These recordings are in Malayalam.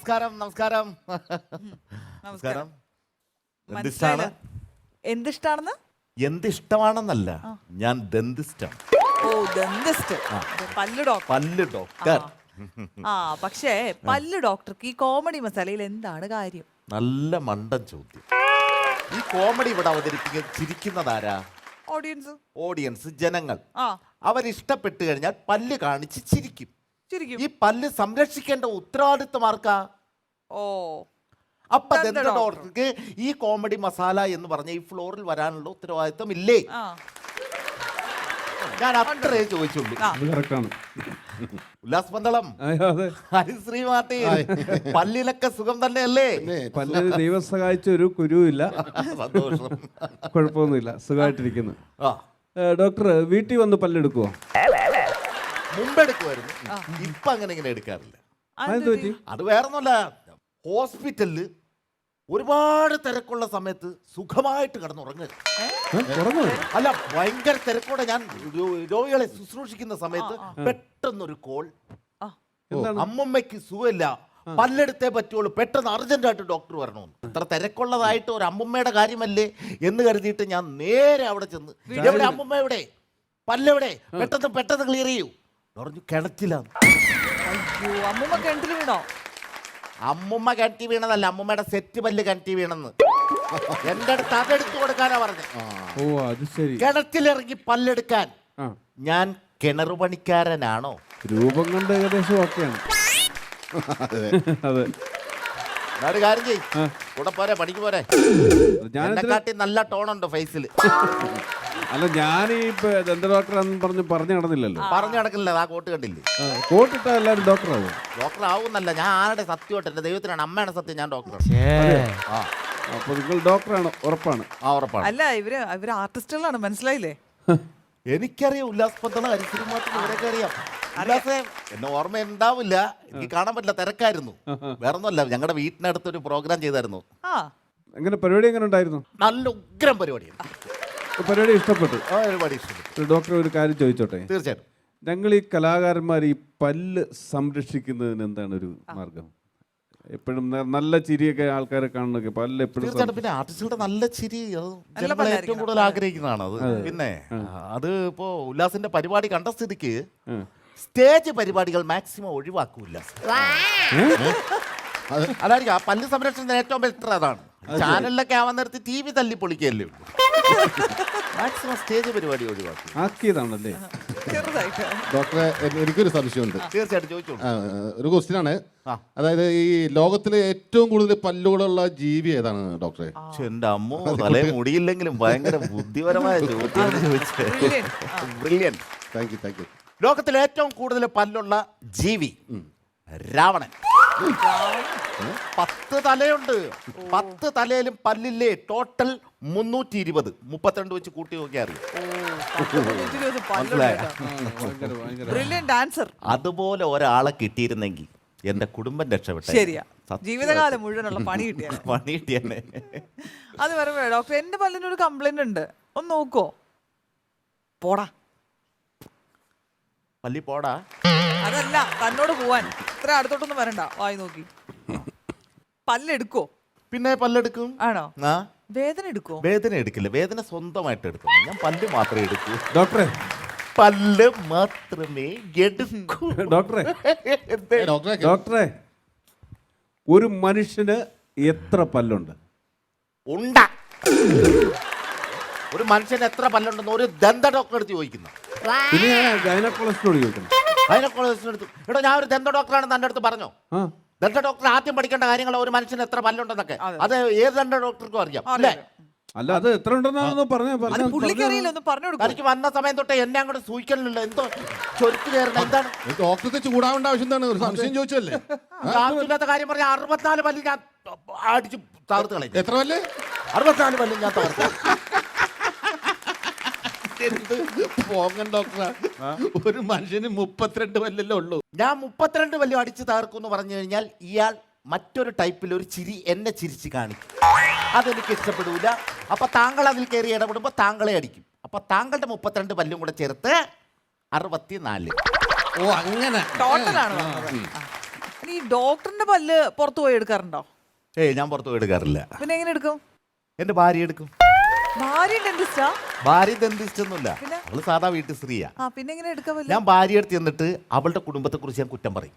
നമസ്കാരം നമസ്കാരം നമസ്കാരം. എന്തിഷ്ടാണ്? എന്തിഷ്ടാണെന്ന്? എന്തിഷ്ടമാണെന്നല്ല, ഞാൻ ദന്തിസ്റ്റാണ്. ഓ, ദന്തിസ്റ്റ്. പല്ല് ഡോക്ടർ. പല്ല് ഡോക്ടർ. ആ, പക്ഷേ പല്ല് ഡോക്ടർക്ക് ഈ കോമഡി മസാലയിൽ എന്താണ് കാര്യം? നല്ല മണ്ടൻ ചോദ്യം. ഈ കോമഡി ഇവിടെ അവതരിപ്പിക്കുന്ന ചിരിക്കുന്നതാരാ? ഓഡിയൻസ്. ഓഡിയൻസ്, ജനങ്ങൾ. ആ, അവരിഷ്ടപ്പെട്ട് കഴിഞ്ഞാൽ പല്ല് കാണിച്ച് ചിരിക്കും. ശരിക്കും. ഈ പല്ല് സംരക്ഷിക്കേണ്ട ഉത്തരവാദിത്വം ആർക്കാ? ഓ, അപ്പൊ ദന്ത ഡോക്ടർക്ക് ഈ കോമഡി മസാല എന്ന് പറഞ്ഞ ഈ ഫ്ലോറിൽ വരാനുള്ള ഉത്തരവാദിത്വം ഇല്ലേ? ആ, ഞാൻ അത്രേ ചോദിച്ചുള്ളൂ. ഉല്ലാസ് പന്തളം, ഹരിശ്രീ മാർട്ടി, പല്ലിനൊക്കെ സുഖം തന്നെയല്ലേ? പല്ലിന് ദൈവം സഹായിച്ച ഒരു കുരുവില്ല, സന്തോഷം. കുഴപ്പമൊന്നുമില്ല, സുഖമായിട്ടിരിക്കുന്നു. ആ, ഡോക്ടർ വീട്ടിൽ വന്ന് പല്ലെടുക്കുവോ? മുമ്പെടുക്കുമായിരുന്നു, ഇപ്പൊ അങ്ങനെ ഇങ്ങനെ എടുക്കാറില്ല. അതെന്ത് പറ്റി? അത് വേറൊന്നുമല്ല, ഹോസ്പിറ്റലില് ഒരുപാട് തിരക്കുള്ള സമയത്ത് സുഖമായിട്ട് കിടന്നുറങ്ങരുത്. അല്ല, ഭയങ്കര തിരക്കോടെ ഞാൻ രോഗികളെ ശുശ്രൂഷിക്കുന്ന സമയത്ത് പെട്ടെന്നൊരു കോൾ, അമ്മമ്മയ്ക്ക് സുഖമില്ല, പല്ലെടുത്തേ പറ്റുള്ളൂ, പെട്ടെന്ന് അർജന്റായിട്ട് ഡോക്ടർ വരണമെന്ന്. അത്ര തിരക്കുള്ളതായിട്ട് ഒരു അമ്മമ്മയുടെ കാര്യമല്ലേ എന്ന് കരുതിയിട്ട് ഞാൻ നേരെ അവിടെ ചെന്ന്, എവിടെ അമ്മമ്മ, എവിടെ പല്ലെവിടെ, പെട്ടെന്ന് ക്ലിയർ ചെയ്യൂ പറഞ്ഞു. കിണറ്റിലാണ്. അയ്യോ, അമ്മൂമ്മ കിണറ്റിൽ വീണോ? അമ്മുമ്മ കിണറ്റി വീണതല്ല, അമ്മുമ്മയുടെ സെറ്റ് പല്ല് കിണറ്റി വീണെന്ന് എന്റെ അടുത്ത് അതെടുത്തു കൊടുക്കാനാ പറഞ്ഞു. ഓ, അത് ശരി. കിണറ്റിലിറങ്ങി പല്ലെടുക്കാൻ. ഞാൻ കിണറു പണിക്കാരനാണോ? രൂപം കണ്ട് ഏകദേശം ഓക്കെയാണ്. അതെ, ഒരു കാര്യം ചെയ്, കൂടെ പോരെ, പണിക്ക് പോരെ. എന്നെക്കാട്ടി നല്ല ടോണുണ്ട് ഫേസിൽ. അല്ല, ഞാൻ ഈ ദന്ത ഡോക്ടറാന്ന് പറഞ്ഞു നടന്നില്ലല്ലോ. പറഞ്ഞു നടക്കില്ല, ആ കോട്ട് കണ്ടില്ലേ? കോട്ടിട്ട എല്ലാവരും ഡോക്ടറാവും. ഡോക്ടർ ആവുന്നല്ല, ഞാൻ ആരുടെ സത്യമായിട്ട്, എന്റെ ദൈവത്തിനാണ്, അമ്മയാണ് സത്യം, ഞാൻ ഡോക്ടറാണ്. അപ്പൊ നിങ്ങൾ ഡോക്ടറാണ്, ഉറപ്പാണ്? ആ, ഉറപ്പാണ്. അല്ല, ഇവര് ആർട്ടിസ്റ്റുകളാണ്, മനസ്സിലായില്ലേ? എനിക്കറിയാം ഉല്ലാസ് പന്തള, ഹരിശ്രീ മാർട്ടി, ഇവരൊക്കെ അറിയാം. ഉല്ലാസേ, എന്നെ ഓർമ്മ ഉണ്ടാവില്ല, എനിക്ക് കാണാൻ പറ്റില്ല, തിരക്കായിരുന്നു. വേറൊന്നുമല്ല, ഞങ്ങളുടെ വീട്ടിനടുത്തൊരു പ്രോഗ്രാം ചെയ്തായിരുന്നു. എങ്ങനെ പരിപാടി എങ്ങനെ ഉണ്ടായിരുന്നു? നല്ല ഉഗ്രം പരിപാടിയാണ്. പരിപാടി ഇഷ്ടപ്പെട്ടു. ഒരുപാട് ഇഷ്ടപ്പെട്ടു. ഡോക്ടർ, ഒരു കാര്യം ചോദിച്ചോട്ടെ? തീർച്ചയായിട്ടും. ഞങ്ങൾ ഈ കലാകാരന്മാർ ഈ പല്ല് സംരക്ഷിക്കുന്നതിന് എന്താണ് ഒരു മാർഗം? എപ്പോഴും നല്ല ചിരിയൊക്കെ ആൾക്കാരെ കാണുന്നൊക്കെ പല്ല് എപ്പോഴും. തീർച്ചയായിട്ടും. പിന്നെ ആർട്ടിസ്റ്റുകളുടെ നല്ല ചിരി ജനങ്ങൾ ഏറ്റവും കൂടുതൽ ആഗ്രഹിക്കുന്നതാണ് അത്. പിന്നെ അത് ഇപ്പോ ഉല്ലാസിന്റെ പരിപാടി കണ്ട സ്ഥിതിക്ക് സ്റ്റേജ് പരിപാടികൾ മാക്സിമം ഒഴിവാക്കൂല്ല. അതായിരിക്കും ആ പല്ല് സംരക്ഷണത്തിന് ഏറ്റവും ബെറ്റർ അതാണ്. ചാനലിലൊക്കെ ആവാൻ നേരത്ത് TV തല്ലി പൊളിക്കല്ലേ ഉള്ളൂ. മാക്സിമം സ്റ്റേജ് പരിപാടി ഒഴിവാക്കും. ആക്കിയതാണല്ലേ? ഡോക്ടറെ, എനിക്കൊരു സംശയമുണ്ട്. തീർച്ചയായിട്ടും ചോദിച്ചോളൂ. ഒരു ക്വസ്റ്റ്യൻ ആണ്. അതായത് ഈ ലോകത്തിലെ ഏറ്റവും കൂടുതൽ പല്ലുകളുള്ള ജീവി ഏതാണ് ഡോക്ടറെ? എന്റെ അമ്മോ, തലേ മുടിയില്ലെങ്കിലും ഭയങ്കര ബുദ്ധിപരമായ ചോദ്യം ചോദിച്ചത്. ബ്രില്യന്റ്. Thank you. ലോകത്തിലെ ഏറ്റവും കൂടുതൽ പല്ലുള്ള ജീവി രാവണൻ. 10 തലയുണ്ട്. 10 തലയിലും പല്ലില്ലേ? ടോട്ടൽ 320. 32 വെച്ച് കൂട്ടി നോക്കിയാൽ അറിയാം. അതുപോലെ ഒരാളെ കിട്ടിയിരുന്നെങ്കിൽ എന്റെ കുടുംബം രക്ഷപ്പെട്ടു. ശരിയാ, ജീവിതകാലം മുഴുവനുള്ള പണി കിട്ടിയാനെ. അത് പറയുമ്പോ ഡോക്ടർ, എന്റെ പല്ലിനൊരു കംപ്ലൈന്റ് ഉണ്ട്, ഒന്ന് നോക്കോ? പോടാ പല്ലി പോടാ. അതല്ല, തന്നോട് പോവാൻ. ഇത്ര അടുത്തോട്ടൊന്നും വരണ്ട, വായി നോക്കി. പല്ലെടുക്കോ? പിന്നെ പല്ലെടുക്കും. ആണോ? ആ, വേദന എടുക്കോ? വേദന എടുക്കില്ല, വേദന സ്വന്തമായിട്ട് എടുക്കും. ഞാൻ പല്ല് മാത്രമേ എടുക്കൂ. ഡോക്ടറെ, പല്ല് മാത്രമേ എടുക്കൂ. ഡോക്ടറെ, ഡോക്ടറെ, ഒരു മനുഷ്യന് എത്ര പല്ലുണ്ട്? ഒരു മനുഷ്യന് എത്ര പല്ലുണ്ടെന്ന് ഒരു ദന്ത ഡോക്ടറെ അടുത്ത് ചോദിക്കുന്നു. പിന്നെ ഞാൻ ഗൈനക്കോളജിസ്റ്റോട് ചോദിക്കണം. ഗൈനക്കോളജിസ്റ്റ് എടോ, ഞാൻ ഒരു ദന്ത ഡോക്ടറാണെന്ന് എൻ്റെ അടുത്ത് പറഞ്ഞോ? ദന്ത ഡോക്ടർ ആദ്യം പഠിക്കേണ്ട കാര്യങ്ങൾ ഒരു മനുഷ്യന് എത്ര പല്ലുണ്ടെന്നൊക്കെ അത് ഏത് ദന്ത ഡോക്ടർക്കും അറിയാം അല്ലേ? അല്ല, അത് എത്ര ഉണ്ടെന്നാണെന്ന് പറഞ്ഞു. എനിക്ക് വന്ന സമയം തൊട്ടേ എന്നെ അങ്ങോട്ട് സൂചിക്കലില്ല. എന്തോ ചൊരുക്ക് കയറണം. എന്താണ് ഡോക്ടർക്ക് ചൂടാവേണ്ട ആവശ്യം എന്താണ്? ഒരു സംശയം ചോദിച്ചല്ലേ? ആവശ്യമില്ലാത്ത കാര്യം പറഞ്ഞാൽ 64 പല്ല് ഞാൻ അടിച്ച് തകർത്ത് കളയും. എത്ര പല്ല്? 64 പല്ല് ഞാൻ തകർത്ത്. പോങ്ങൻ ഡോക്ടറാ, ഒരു മനുഷ്യന് 32 പല്ലല്ലേ ഉള്ളൂ. ഞാൻ 32 പല്ല് അടിച്ച് തകർക്കും എന്ന് പറഞ്ഞു കഴിഞ്ഞാൽ ഇയാൾ മറ്റൊരു ടൈപ്പിൽ ഒരു ചിരി എന്നെ ചിരിച്ച് കാണിക്കും. അതെനിക്ക് ഇഷ്ടപ്പെടൂല. അപ്പൊ താങ്കൾ അതിൽ കയറി ഇടപെടുമ്പോൾ താങ്കളെ അടിക്കും. അപ്പൊ താങ്കളുടെ 32 പല്ലും കൂടെ ചേർത്ത് 64. ഓ, അങ്ങനെ ടോട്ടലാണ്. ഈ ഡോക്ടറിന്റെ പല്ല് പുറത്തു പോയി എടുക്കാറുണ്ടോ? ഏയ് ഞാൻ പുറത്ത് പോയി എടുക്കാറില്ല. പിന്നെ എങ്ങനെ എടുക്കും? എന്റെ ഭാര്യ എടുക്കും. ഭാര്യ ഡെന്റിസ്റ്റാ? ഭാര്യ ദന്തിസ്റ്റൊന്നുമില്ല, പിന്നെ? അവള് സാധാ വീട്ടിൽ സ്ത്രീയാ. പിന്നെ എങ്ങനെ എടുക്കാൻ പറ്റില്ല? ഞാൻ ഭാര്യ അടുത്ത് ചെന്നിട്ട് അവളുടെ കുടുംബത്തെ കുറിച്ച് ഞാൻ കുറ്റം പറയും.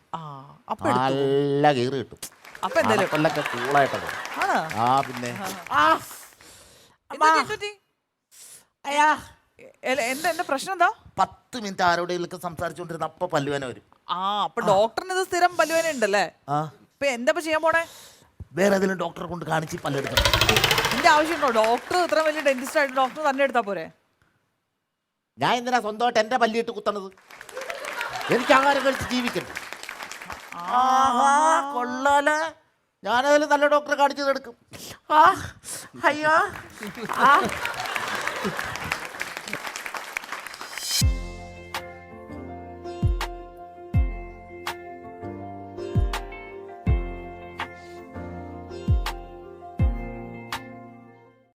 അപ്പൊ എടുത്തു. നല്ല കയറി കിട്ടും. അപ്പൊ എന്തായാലും കൊല്ലൊക്കെ കൂളായിട്ടത്. ആണോ? പിന്നെ എന്തുപറ്റി? എന്താ പ്രശ്നം എന്താ? 10 മിനിറ്റ് ആരോടെയൊക്കെ സംസാരിച്ചോണ്ടിരുന്ന അപ്പൊ പല്ലുവേന വരും. അപ്പൊ ഡോക്ടറിന് ഇത് സ്ഥിരം പല്ലുവേന ഉണ്ടല്ലേ? ഇപ്പൊ എന്താ ചെയ്യാൻ പോണേ? വേറെ ഏതെങ്കിലും ഡോക്ടറെ കൊണ്ട് കാണിച്ച് പല്ലെടുക്കണം. എന്റെ ആവശ്യമുണ്ടോ? ഡോക്ടർ ഇത്ര വലിയ ഡെന്റിസ്റ്റ് ആയിട്ട് ഡോക്ടർ തന്നെ എടുത്താ പോരെ? ഞാൻ എന്തിനാ സ്വന്തമായിട്ട് എന്റെ പല്ലിട്ട് കുത്തണത്? എനിക്ക് ആഹാരം കഴിച്ച് ജീവിക്കണ്ടേ? കൊള്ളാലേ, ഞാനതിൽ നല്ല ഡോക്ടറെ കാണിച്ചത് എടുക്കും. അയ്യോ